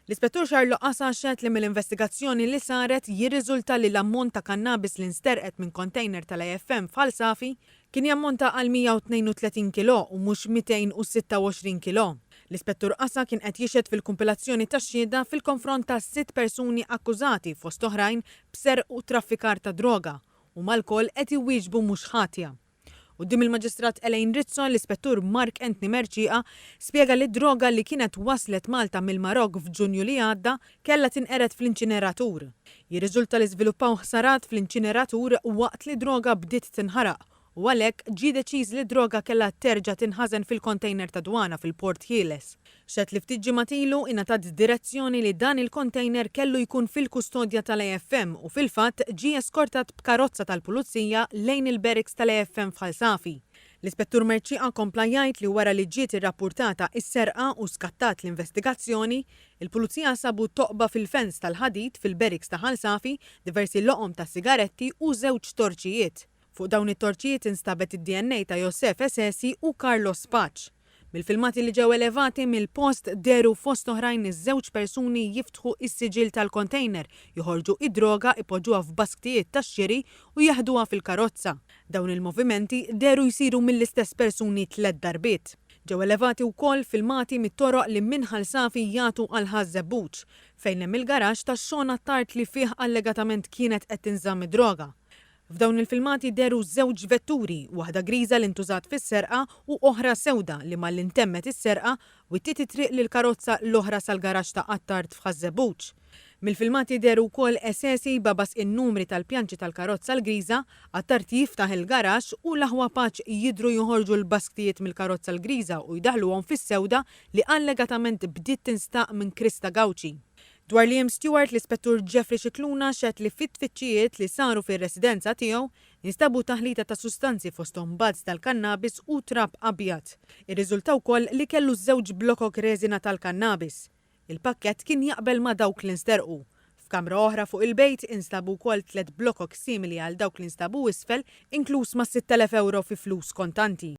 L-Ispettur Xarlo Qasa xed li mill-investigazzjoni li saret jirriżulta li l-ammont ta' kannabis li nsterqet minn kontejner tal-AFM f'Ħalsafi kien jammonta għal 132 kilo u mhux 226 kilo. L-Ispettur Qasa kien qed jixhed fil-kumpilazzjoni tax-xhieda fil-konfront ta' 6 persuni akkużati fost oħrajn b'serq u traffikar ta' droga u mal-koll qed iwieġbu mhux ħatja. Quddiem il-Maġistrat Elaine Rizzo, l-Ispettur Mark Anthony Merċieqa spjega li d-droga li kienet waslet Malta mill-Marok f'Ġunju li għadda kellha tinqered fl-inċineratur. Jirriżulta li żviluppaw ħsarat fl-inċineratur waqt li droga bdiet tinħaraq u għalhekk ġie deċiż li droga kellha terġa' tinħażen fil-kontejner ta' dwana fil-Port Ħieles. Xed li ftit ġimgħat ilu ingħatat direzzjoni li dan il-kontejner kellu jkun fil-kustodja tal-AFM u fil-fatt ġie eskortat b'karozza tal-Pulizija lejn il-Barracks tal-AFM f'Ħalsafi. L-Ispettur Merċieqa kompla jgħid li wara li ġiet irrappurtata s-serqa u skattat l-investigazzjoni, il-Pulizija sabu toqba fil-fens tal-ħadid fil-Barracks ta' Ħalsafi, diversi loqom ta' sigaretti u żewġ torċijiet. Fuq dawn it-torċijiet instabet id-DNA ta' Josef Esesi u Carlos Spaċ. Mill-filmati li ġew elevati mill-post deru fost oħrajn iż-żewġ persuni jiftħu is-siġil tal-kontejner, joħorġu id-droga ipoġġuha f'basktijiet tax-xiri u jaħduha fil-karozza. Dawn il-movimenti deru jsiru mill-istess persuni 3 darbiet. Ġew elevati wkoll filmati mit-toroq li minn Ħalsafi jagħtu għal Ħażebbuġ fejn hemm il-garaxx tax-Xona Tart li fih allegatament kienet qed tinżamm id-droga. F'dawn il-filmati deru żewġ vetturi, waħda griża li ntużat fis-serqa u oħra sewda li mal-intemmet is-serqa u titi triq lil karozza l-oħra sal-garaxx ta' Qattart f'Ħażebbuġ. Mill-filmati deru wkoll Esesi babas in-numri tal-pjanċi tal-karozza l-griża, Qattart jiftaħ il-garaxx u l-aħwa paċ jidhru joħorġu l-basktijiet mill-karozza l-griża u jdaħluhom fis-sewda li allegatament bdiet tinstaq minn Krista Gawċi. Dwar Liam Stewart, l-Ispettur Jeffrey Scicluna xed li fit-tfittxijiet li saru fir-residenza tiegħu instabu taħlita ta' sustanzi fosthom buds tal-kannabis u trab abjad. Irriżultaw wkoll li kellu żewġ blokok reżina tal-kannabis. Il-pakkett kien jaqbel ma' dawk li nsterqu. F'kamra oħra fuq il-bejt instabu wkoll 3 blokok simili għal dawk li nstabu isfel, inkluż ma' 6,000 euro fi flus kontanti.